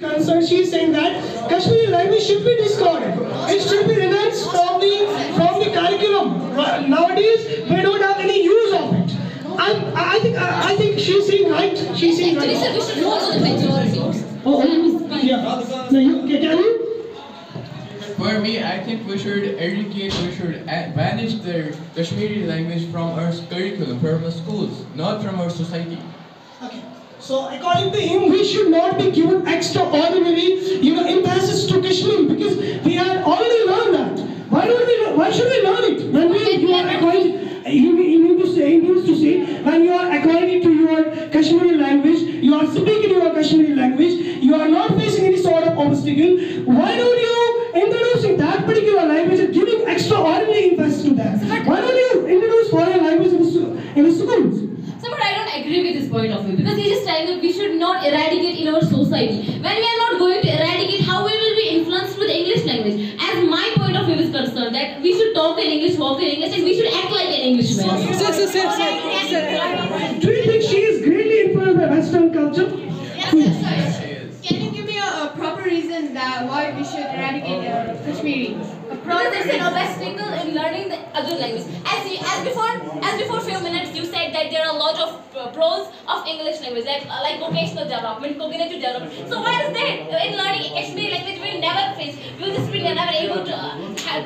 concerned, she is saying that Kashmiri language should be discarded. It should be renounced from the curriculum. Nowadays, we don't have any use of it. I think she's saying right. She's saying right. Actually, sir, we should follow the majority. Oh, yeah. No, can you? For me, I think we should educate, we should banish the Kashmiri language from our curriculum, from our schools, not from our society. Okay. So according to him, we should not be given extraordinary, emphasis to Kashmir because we have already learned that. Why should we learn it when you are acquiring? He needs to say when you are acquiring to your Kashmiri language, you are speaking your Kashmiri language, you are not facing any sort of obstacle. Why don't you introducing that particular language and giving extraordinary emphasis to that? Why don't you introduce foreign language in the schools? So, but I don't agree with this point of view because he is just telling that we should not eradicate in our society. When we are not going to eradicate, how we will be influenced with the English language? As my point of view is concerned, that we should talk in English, walk in English, and we should act like an Englishman. Do you think she is greatly influenced by Western culture? Yes, can you give me a proper reason that why we should eradicate Kashmiri? Because there's an obstacle in learning the other language. As before few minutes you said that there are a lot of pros of English language, like vocational development, cognitive development. So why is that? In learning Kashmiri language we will never face, we will just be never able to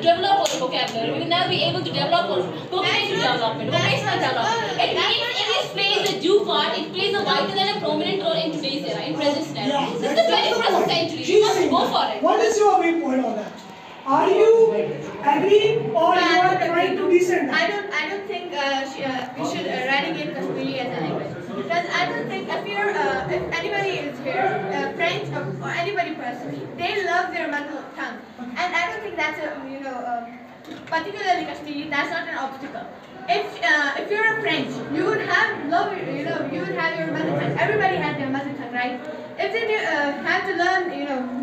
develop our vocabulary. We will never be able to develop our cognitive development, vocational development. It means English plays a due part, it plays a vital and a prominent role in today's era, in present era. This is the 21st century, we must go for it. What is your viewpoint on that? Are you agreeing or you are trying to dissent? I don't think we should eradicate Kashmiri as a language because I don't think if anybody is here, French or anybody personally, they love their mother tongue, and I don't think that's particularly Kashmiri. That's not an obstacle. If you're a French, you would have you would have your mother tongue. Everybody has their mother tongue, right? If they have to learn,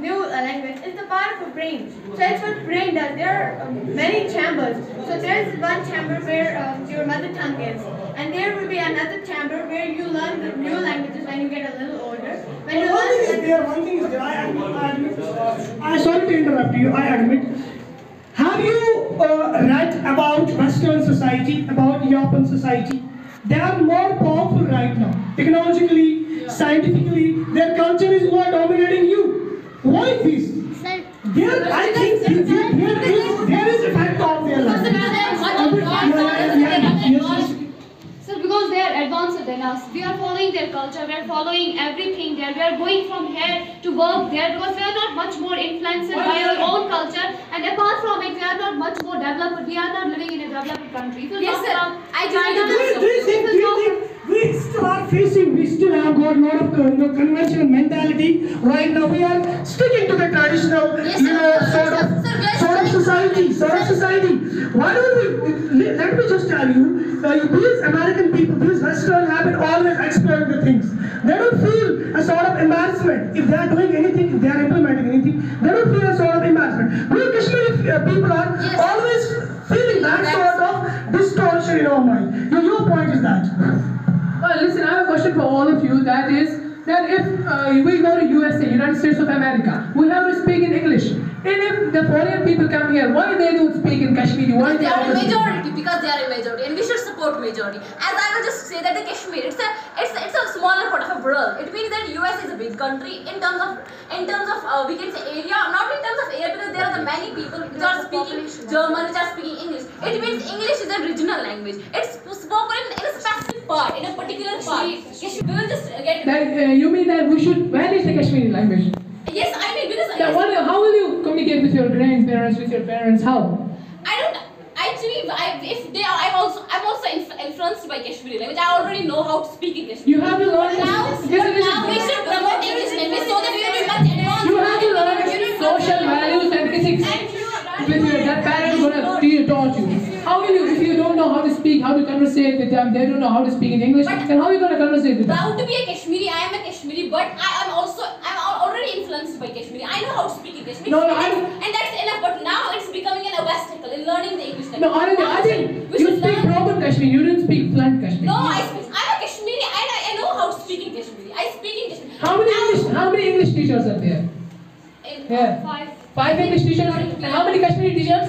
new language, it's a part of a brain. So that's what brain does. There are many chambers. So there's one chamber where your mother tongue is, and there will be another chamber where you learn the new languages when you get a little older. When you one thing is there. I admit. I sorry to interrupt you. I admit. Have you read about Western society, about European society? They are more powerful right now, technologically, scientifically. Their culture is more dominating you. Why is this? I think there is a fact of their life. So because they are advanced than us, we are following their culture, we are following everything there, we are going from here to work there because we are not much more influenced by our own culture, and apart from it, we are not much more developed, we are not living in a developed country. Yes, sir. I do you think we still have got a lot of conventional mentality right now? We are sticking to the traditional, sort of society. Why don't we? Let me just tell you, these American people, these Western, have been always exploring the things. They don't feel a sort of embarrassment if they are doing anything, if they are implementing anything. They don't feel a sort of embarrassment. We Kashmiri people are always feeling that sort of distortion in our mind. Your point is that. Well, listen, I have a question for all of you. That is, that if we go to USA, United States of America, we have to speak in English. And if the foreign people come here, why they don't speak in Kashmiri? Why they are a majority? Because they are a majority, and we should support majority. As I will just say that the Kashmir, it's a smaller part of a world. It means that US is a big country in terms of we can say area, not in terms of area, because there are the many people which are speaking German, which are speaking English. It means English is a regional language. It's spoken in a specific part, in a particular part. We will just get. You mean that we should banish the Kashmiri language? Yes, I mean because. How will you communicate with your grandparents, with your parents? How? I don't. Actually, I'm also influenced by Kashmiri language. I already know how to speak English. You have to learn. Now we should promote English language so that we will be much advanced. You have to learn social values and ethics. That parents gonna taught you. How will you, if you don't know how to speak, how to conversate with them, they don't know how to speak in English, then how are you going to conversate with them? Proud to be a Kashmiri, I am a Kashmiri, but I'm already influenced by Kashmiri. I know how to speak in Kashmiri, and that's enough. But now it's becoming an obstacle in learning the English language. No, I think you speak proper Kashmiri. You didn't speak fluent Kashmiri. No, I'm a Kashmiri, and I know how to speak in Kashmiri. I speak in Kashmiri. How many English teachers are there? Yeah. Five. 5 English teachers. And how many Kashmiri teachers?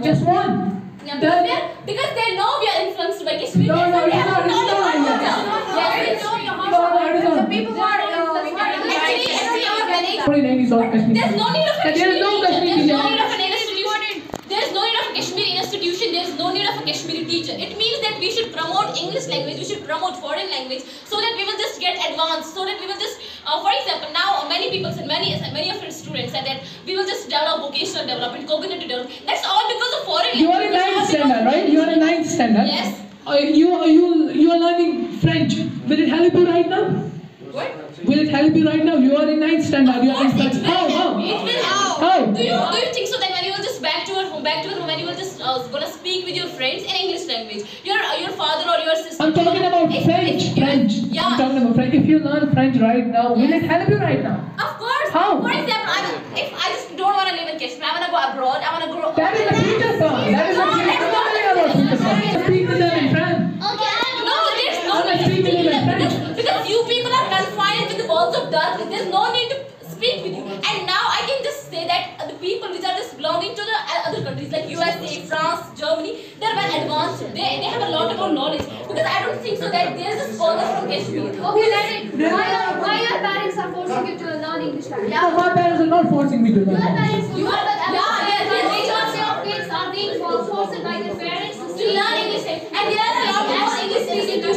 Just one. Yeah, Then- because they know we are influenced by Kashmir. No, no, They it's have not, it's knowledge not like about that. them. Yes, they know your heart. No, no, it is not. The people who are actually are very. Only name is all Kashmiri. There's no need of a And there is no Kashmiri teacher. Kashmiri There's no teacher. need of an institution. There's no need of a Kashmiri institution. There's no need of a Kashmiri teacher. It means that we should promote English language. We should promote foreign language so that we will just get advanced. So that we will just, for example, now many people and many of our students said that we will just develop vocational development, cognitive development. That's all because of foreign You are language. in 9th standard, right? You are in 9th standard. Yes. You are learning French. Will it help you right now? What? Will it help you right now? You are in 9th standard. You are in Of course, it will How? help. It will help. How? Do you think so that when you will just back to your home, when you will just gonna speak with your friends in English language, your father or your sister? I'm talking about French. French. Yeah. I'm talking about French. If you learn French right now, will it help you right now? Of course. How? For example, if I just don't want to live in Kashmir, I want to go abroad. I want to grow. That is the future song. That is the future. I'm talking about future song. Speak with them in French. Okay. No, there's no I'm not need to speaking speak in with French. them because you people are confined with the walls of darkness. There's no need to speak with you. And now I can just say that the people which are just belonging to the other countries like USA, France, Germany, they're well advanced. They have a lot of knowledge. Because I don't think so that there's a scholar from Kashmir. Okay, that's it. Why your parents are forcing you to learn English language? No, my parents are not forcing me to Your learn. parents do. You are- The majority of kids are being forced by their parents To learn English and there are a lot more English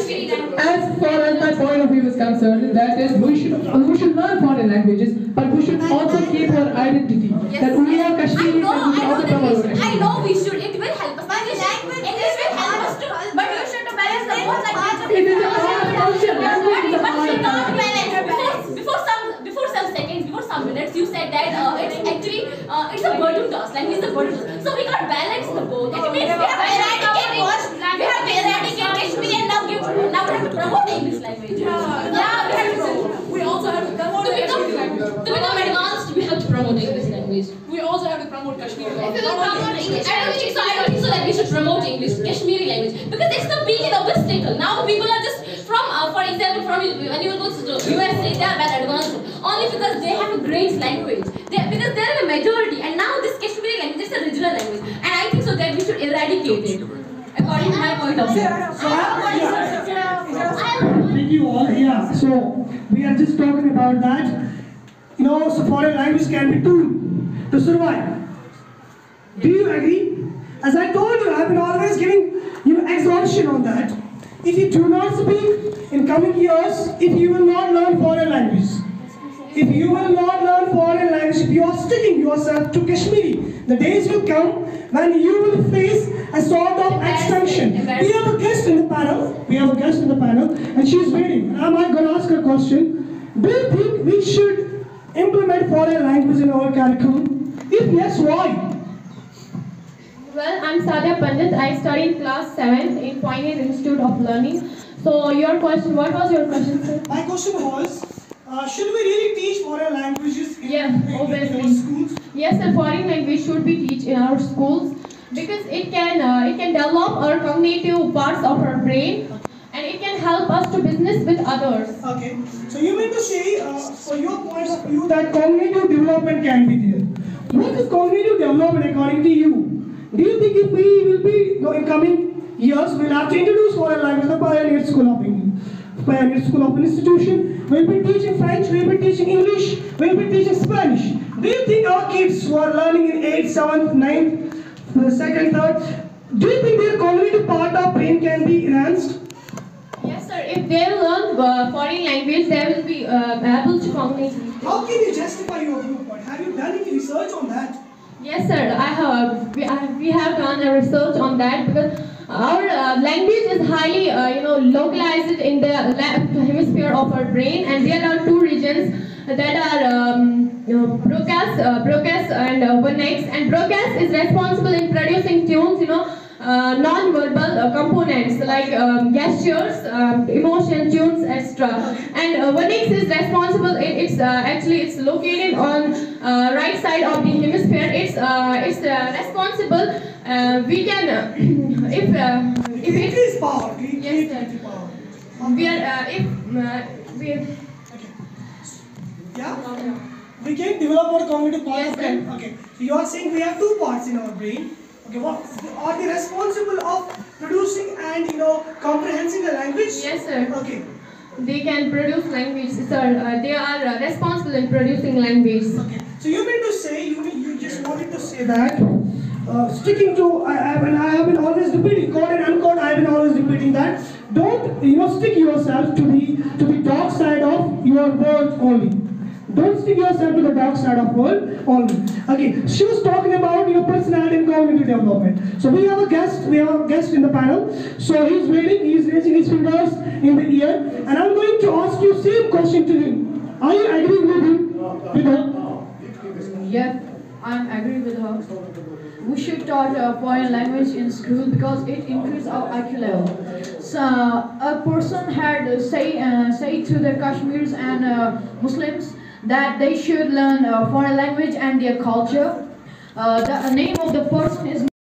speaking As far as my point of view is concerned, that is we should learn foreign languages, but we should also keep our identity. That we are Kashmiris and we should also promote I Kashmir. know we should. It will help us. English will help us to. But you should balance the both like It is a hard culture. Language is a But hard should not culture. balance. Before some seconds, before some minutes, you said that it's actually it's a burden to us. Language is a burden to us. So we can't balance the both. It means we have to eradicate Kashmiri and now we have to promote English language. Yeah, we have to. We also have to promote Kashmiri language. To become advanced, we have to promote English language. We also have to promote Kashmiri If language. you will promote English, I don't think so that we should promote English, Kashmiri language, because it's the biggest obstacle. Now people are just from, for example, from when you go to USA, they are well advanced only because they have a great language. Because they are the majority, and now this Kashmiri language is a regional language, and I think so that we should eradicate it, according to my point of view. Thank you all. Yeah. So we are just talking about that. You know, so foreign language can be tool to survive. Do you agree? As I told you, I've been always giving exhaustion on that. If you do not speak in coming years, if you will not learn foreign language, if you will not learn foreign language, if you are sticking yourself to Kashmiri, the days will come when you will face a sort of extinction. We have a guest in the panel. And she is waiting. Am I going to ask her a question? Do you think we should implement foreign language in our curriculum? If yes, why? Well, I'm Sadia Pandit. I study in class 7th in Pioneer Institute of Learning. So your question, what was your question, sir? My question was, should we really teach foreign languages in our obviously. schools? Yes, the foreign language should be taught in our schools because it can develop our cognitive parts of our brain and it can help us to business with others. Okay. So you mean to say, for your point of view, that cognitive development can be there. What is cognitive development according to you? Do you think if we will be, in coming years, we'll have to introduce foreign language, the Pioneer School of England, Pioneer School of Institution, we'll be teaching French, we'll be teaching English, we'll be teaching Spanish. Do you think our kids who are learning in 8th, 7th, 9th, 2nd, 3rd, do you think their cognitive part of brain can be enhanced? Yes, sir. If they learn foreign language, they will be able to cognitively. How can you justify your viewpoint? Have you done any research on that? Yes, sir. I have. We have done a research on that because our language is highly, localized in the left hemisphere of our brain, and there are two regions that are Broca's and Vernex. And Broca's is responsible in producing tunes, non-verbal components like gestures, emotion, tunes, etc. And Vernex is responsible. It's located on right side of the hemisphere. It's responsible. We can if Increase power. Yes, sir. Power. We are if we. Yeah? We can develop our cognitive part of brain. Okay. So you are saying we have two parts in our brain. Okay, what are they responsible of producing and comprehending a language? Yes, sir. Okay. They can produce language, sir. They are responsible in producing language. Okay. So you mean to say you just wanted to say that sticking to I have been always repeating code and uncode. I have been always repeating that don't stick yourself to the dark side of your world only. Don't stick yourself to the dark side of world only. Okay, she was talking about personality and cognitive development. So we have a guest in the panel. So he's waiting, he's raising his fingers in the air, and I'm going to ask you same question to him. Are you agreeing with him? With her? Yes, I'm agree with her. We should taught foreign language in school because it increases our IQ level. So a person had say to the Kashmiris and Muslims that they should learn foreign language and their culture. The name of the person is